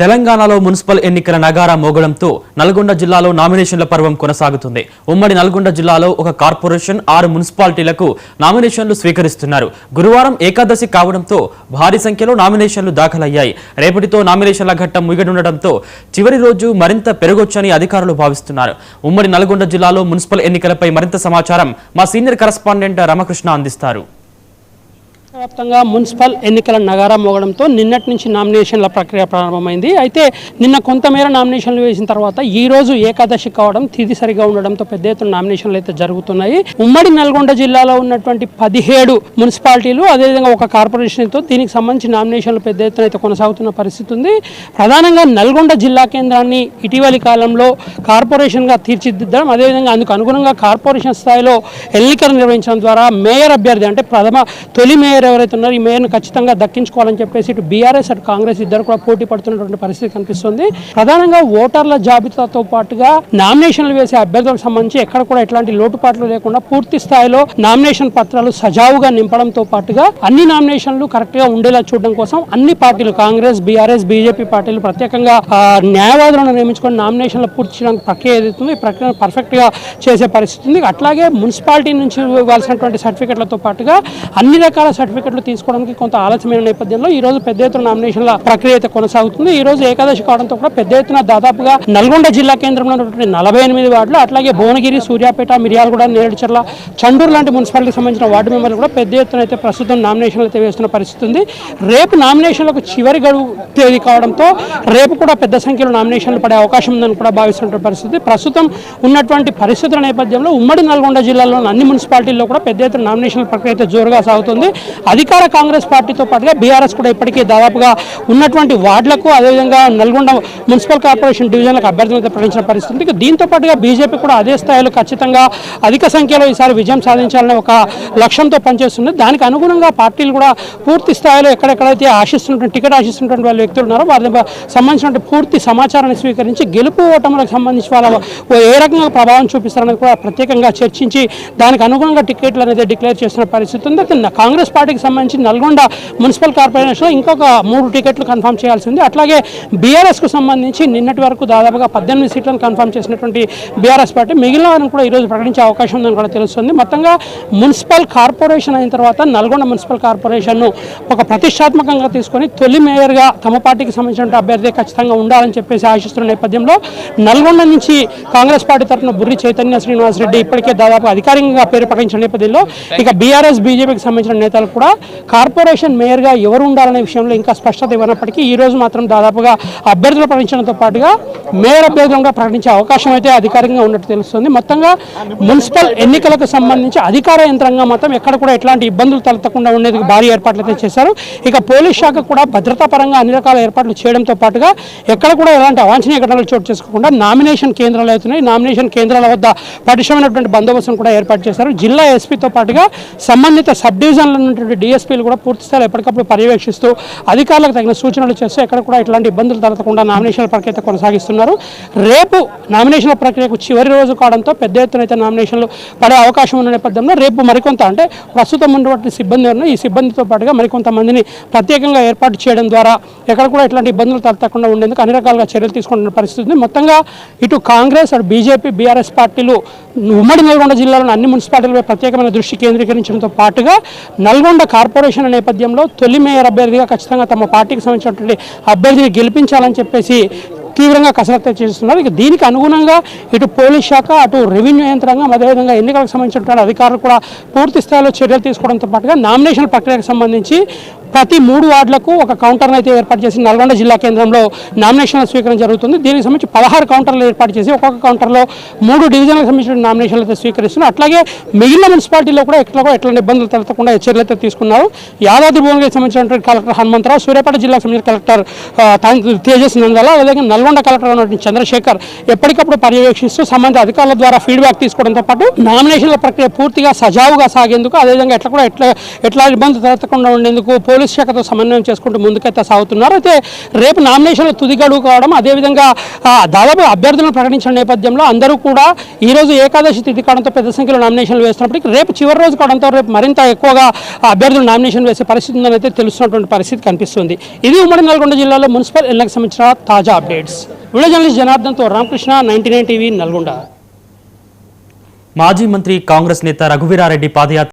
తెలంగాణలో మున్సిపల్ ఎన్నికల నగారా మోగడంతో నల్గొండ జిల్లాలో నామినేషన్ల పర్వం కొనసాగుతుంది. ఉమ్మడి నల్గొండ జిల్లాలో ఒక కార్పొరేషన్ 6 మున్సిపాలిటీలకు నామినేషన్లు స్వీకరిస్తున్నారు. గురువారం ఏకాదశి కావడంతో భారీ సంఖ్యలో నామినేషన్లు దాఖలయ్యాయి. రేపటితో నామినేషన్ల ఘట్టం ముగియనుండటంతో చివరి రోజు మరింత పెరగొచ్చని అధికారులు భావిస్తున్నారు. ఉమ్మడి నల్గొండ జిల్లాలో మున్సిపల్ ఎన్నికలపై మరింత సమాచారం మా సీనియర్ కరెస్పాండెంట్ రామకృష్ణ అందిస్తారు. వ్యాప్తంగా మున్సిపల్ ఎన్నికల నగారా మోగడంతో నిన్నటి నుంచి నామినేషన్ల ప్రక్రియ ప్రారంభమైంది. అయితే నిన్న కొంతమేర నామినేషన్లు వేసిన తర్వాత ఈ రోజు ఏకాదశి కావడం తిథి సరిగా ఉండడంతో పెద్ద ఎత్తున నామినేషన్లు అయితే జరుగుతున్నాయి. ఉమ్మడి నల్గొండ జిల్లాలో ఉన్నటువంటి 17 మున్సిపాలిటీలు అదేవిధంగా ఒక కార్పొరేషన్తో దీనికి సంబంధించి నామినేషన్లు పెద్ద ఎత్తున అయితే కొనసాగుతున్న పరిస్థితి ఉంది. ప్రధానంగా నల్గొండ జిల్లా కేంద్రాన్ని ఇటీవలి కాలంలో కార్పొరేషన్గా తీర్చిదిద్దడం, అదేవిధంగా అందుకు అనుగుణంగా కార్పొరేషన్ స్థాయిలో ఎన్నికలు నిర్వహించడం ద్వారా మేయర్ అభ్యర్థి అంటే తొలి మేయర్ ఎవరైతే ఉన్నారో ఈ మేయర్ను ఖచ్చితంగా దక్కించుకోవాలని చెప్పేసి ఇటు బీఆర్ఎస్ అటు కాంగ్రెస్ ఇద్దరు కూడా పోటీ పడుతున్నటువంటి పరిస్థితి కనిపిస్తుంది. ప్రధానంగా ఓటర్ల జాబితాతో పాటుగా నామినేషన్లు వేసే అభ్యర్థులకు సంబంధించి ఎక్కడ కూడా ఎట్లాంటి లోటుపాట్లు లేకుండా పూర్తి స్థాయిలో నామినేషన్ పత్రాలు సజావుగా నింపడంతో పాటుగా అన్ని నామినేషన్లు కరెక్ట్ గా ఉండేలా చూడడం కోసం అన్ని పార్టీలు కాంగ్రెస్, బీఆర్ఎస్, బీజేపీ పార్టీలు ప్రత్యేకంగా న్యాయవాదులను నియమించుకొని నామినేషన్లు పూర్తి చేయడానికి ప్రక్రియ ఏదైతుంది ఈ ప్రక్రియను పర్ఫెక్ట్ గా చేసే పరిస్థితి ఉంది. అట్లాగే మున్సిపాలిటీ నుంచి ఇవ్వాల్సినటువంటి సర్టిఫికెట్లతో పాటుగా అన్ని రకాల సర్టిఫికెట్లు తీసుకోవడానికి కొంత ఆలస్యమైన నేపథ్యంలో ఈ రోజు పెద్ద ఎత్తున నామినేషన్ల ప్రక్రియ అయితే కొనసాగుతుంది. ఈ రోజు ఏకాదశి కావడంతో కూడా పెద్ద ఎత్తున దాదాపుగా నల్గొండ జిల్లా కేంద్రంలో ఉన్నటువంటి 48 వార్డులు, అట్లాగే భువనగిరి, సూర్యాపేట, మిర్యాలగూడ, నేరేడుచర్ల, చండూరు లాంటి మున్సిపాలిటీకి సంబంధించిన వార్డు మెంబర్లు కూడా పెద్ద ఎత్తున అయితే ప్రస్తుతం నామినేషన్లు అయితే వేస్తున్న పరిస్థితి ఉంది. రేపు నామినేషన్లకు చివరి గడువు తేదీ కావడంతో రేపు కూడా పెద్ద సంఖ్యలో నామినేషన్లు పడే అవకాశం ఉందని కూడా భావిస్తున్న పరిస్థితి. ప్రస్తుతం ఉన్నటువంటి పరిస్థితుల నేపథ్యంలో ఉమ్మడి నల్గొండ జిల్లాలోని అన్ని మున్సిపాలిటీల్లో కూడా పెద్ద ఎత్తున నామినేషన్ల ప్రక్రియ అయితే జోరుగా సాగుతుంది. అధికార కాంగ్రెస్ పార్టీతో పాటుగా బీఆర్ఎస్ కూడా ఇప్పటికీ దాదాపుగా ఉన్నటువంటి వార్డులకు అదేవిధంగా నల్గొండ మున్సిపల్ కార్పొరేషన్ డివిజన్లకు అభ్యర్థులతో ప్రకటించిన పరిస్థితి. దీంతో పాటుగా బీజేపీ కూడా అదే స్థాయిలో ఖచ్చితంగా అధిక సంఖ్యలో ఈసారి విజయం సాధించాలనే ఒక లక్ష్యంతో పనిచేస్తుంది. దానికి అనుగుణంగా పార్టీలు కూడా పూర్తి స్థాయిలో ఎక్కడెక్కడైతే టికెట్ ఆశిస్తున్నటువంటి వాళ్ళ వ్యక్తులు ఉన్నారో వారికి సంబంధించిన పూర్తి సమాచారాన్ని స్వీకరించి గెలుపు ఓటములకు సంబంధించి వాళ్ళ ఏ రకంగా ప్రభావం చూపిస్తారనేది కూడా ప్రత్యేకంగా చర్చించి దానికి అనుగుణంగా టికెట్లు అనేది డిక్లేర్ చేస్తున్న పరిస్థితి ఉంది. కాంగ్రెస్ పార్టీకి సంబంధించి నల్గొండ మున్సిపల్ కార్పొరేషన్లో ఇంకొక 3 టికెట్లు కన్ఫర్మ్ చేయాల్సి ఉంది. అట్లాగే బీఆర్ఎస్కు సంబంధించి నిన్నటి వరకు దాదాపుగా 18 సీట్లను కన్ఫర్మ్ చేసినటువంటి బీఆర్ఎస్ పార్టీ మిగిలిన వారిని కూడా ఈరోజు ప్రకటించే అవకాశం ఉందని కూడా తెలుస్తుంది. మొత్తంగా మున్సిపల్ కార్పొరేషన్ అయిన తర్వాత నల్గొండ మున్సిపల్ కార్పొరేషన్ను ఒక ప్రతిష్టాత్మకంగా తీసుకొని తొలి మేయర్గా తమ పార్టీకి సంబంధించిన అభ్యర్థి ఖచ్చితంగా ఉండాలని చెప్పేసి ఆశిస్తున్న నేపథ్యంలో నల్గొండ నుంచి కాంగ్రెస్ పార్టీ తరఫున బుర్రి చైతన్య శ్రీనివాస్ రెడ్డి ఇప్పటికే దాదాపు అధికారికంగా పేరు ప్రకటించిన నేపథ్యంలో ఇక బీఆర్ఎస్, బీజేపీకి సంబంధించిన నేతలు కూడా కార్పొరేషన్ మేయర్గా ఎవరు ఉండాలనే విషయంలో ఇంకా స్పష్టత ఇవ్వనప్పటికీ ఈ రోజు మాత్రం దాదాపుగా అభ్యర్థులు ప్రకటించడంతో పాటుగా మేయర్ అభ్యర్థులుగా ప్రకటించే అవకాశం అయితే అధికారికంగా ఉన్నట్టు తెలుస్తుంది. మొత్తంగా మున్సిపల్ ఎన్నికలకు సంబంధించి అధికార యంత్రాంగం మాత్రం ఎక్కడ కూడా ఎట్లాంటి ఇబ్బందులు తలెత్తకుండా ఉండేందుకు భారీ ఏర్పాట్లు అయితే చేశారు. ఇక పోలీస్ శాఖ కూడా భద్రతా పరంగా అన్ని రకాల ఏర్పాట్లు చేయడంతో పాటుగా ఎక్కడ కూడా ఎలాంటి అవాంఛనీయ ఘటనలు చోటు చేసుకోకుండా నామినేషన్ కేంద్రాలు అవుతున్నాయి. నామినేషన్ కేంద్రాల వద్ద పటిష్టమైనటువంటి బందోబస్తును కూడా ఏర్పాటు చేశారు. జిల్లా ఎస్పీతో పాటుగా సంబంధిత సబ్ డివిజన్లో ఉన్నటువంటి డిఎస్పీలు కూడా పూర్తి స్థాయిలో ఎప్పటికప్పుడు పర్యవేక్షిస్తూ అధికారులకు తగిన సూచనలు చేస్తూ ఎక్కడ కూడా ఇట్లాంటి ఇబ్బందులు తలెత్తకుండా నామినేషన్ల ప్రక్రియ కొనసాగిస్తున్నారు. రేపు నామినేషన్ల ప్రక్రియకు చివరి రోజు కావడంతో పెద్ద ఎత్తున అయితే నామినేషన్లు పడే అవకాశం ఉన్న నేపథ్యంలో రేపు మరికొంత అంటే ప్రస్తుతం ఉన్నటువంటి సిబ్బంది ఉన్న ఈ సిబ్బందితో పాటుగా మరికొంతమందిని ప్రత్యేకంగా ఏర్పాటు చేయడం ద్వారా ఎక్కడ కూడా ఇట్లాంటి ఇబ్బందులు తలెత్తకుండా ఉండేందుకు అన్ని రకాలుగా చర్యలు తీసుకుంటున్న పరిస్థితి. మొత్తంగా ఇటు కాంగ్రెస్, అటు బీజేపీ, బీఆర్ఎస్ పార్టీలు ఉమ్మడి నల్గొండ జిల్లాలోని అన్ని మున్సిపాలిటీలపై ప్రత్యేకమైన దృష్టి కేంద్రీకరించడంతో పాటుగా నల్గొండ కార్పొరేషన్ నేపథ్యంలో తొలి మేయర్ అభ్యర్థిగా ఖచ్చితంగా తమ పార్టీకి సంబంధించినటువంటి అభ్యర్థిని గెలిపించాలని చెప్పేసి తీవ్రంగా కసరత్తు చేస్తున్నారు. ఇక దీనికి అనుగుణంగా ఇటు పోలీస్ శాఖ, అటు రెవెన్యూ యంత్రాంగం, అదేవిధంగా ఎన్నికలకు సంబంధించినటువంటి అధికారులు కూడా పూర్తి స్థాయిలో చర్యలు తీసుకోవడంతో పాటుగా నామినేషన్ ప్రక్రియకు సంబంధించి ప్రతి 3 వార్డులకు ఒక కౌంటర్ను అయితే ఏర్పాటు చేసి నల్గొండ జిల్లా కేంద్రంలో నామినేషన్ల స్వీకరణ జరుగుతుంది. దీనికి సంబంధించి 16 కౌంటర్లు ఏర్పాటు చేసి ఒక్కొక్క కౌంటర్లో 3 డివిజన్లకు సంబంధించిన నామినేషన్లు అయితే స్వీకరిస్తున్నారు. అట్లాగే మిగిలిన మున్సిపాలిటీలో కూడా ఎట్లాంటి ఇబ్బందులు తలెత్తకుండా చర్యలు అయితే తీసుకున్నారు. యాదాద్రి భువనగిరికి సంబంధించినటువంటి కలెక్టర్ హనుమంతరావు, సూర్యాపేట జిల్లాకు సంబంధించిన కలెక్టర్ తేజస్ నందాల, అదేవిధంగా నల్గొండ కలెక్టర్ ఉన్నటువంటి చంద్రశేఖర్ ఎప్పటికప్పుడు పర్యవేక్షిస్తూ సంబంధిత అధికారుల ద్వారా ఫీడ్బ్యాక్ తీసుకోవడంతో పాటు నామినేషన్ల ప్రక్రియ పూర్తిగా సజావుగా సాగేందుకు, అదేవిధంగా ఎట్లా ఇబ్బందులు తలెత్తకుండా ఉండేందుకు పోలీస్ శాఖతో సమన్వయం చేసుకుంటూ ముందుకైతే సాగుతున్నారు. అయితే రేపు నామినేషన్లు తుది గడువు కావడం, అదేవిధంగా దాదాపు అభ్యర్థులను ప్రకటించిన నేపథ్యంలో అందరూ కూడా ఈరోజు ఏకాదశి తిథి కావడంతో పెద్ద సంఖ్యలో నామినేషన్లు వేస్తున్నప్పటికీ రేపు చివరి రోజు కావడంతో రేపు మరింత ఎక్కువగా అభ్యర్థులు నామినేషన్ వేసే పరిస్థితి ఉందని అయితే తెలుస్తున్నటువంటి పరిస్థితి కనిపిస్తుంది. ఇది ఉమ్మడి నల్గొండ జిల్లాలో మున్సిపల్ ఎన్నికలకు సంబంధించిన తాజా అప్డేట్స్. వీడియో జర్నలిస్ట్ జనార్దన్తో రామకృష్ణ, 99 టీవీ, నల్గొండ. మాజీ మంత్రి కాంగ్రెస్ నేత రఘువీరారెడ్డి పాదయాత్ర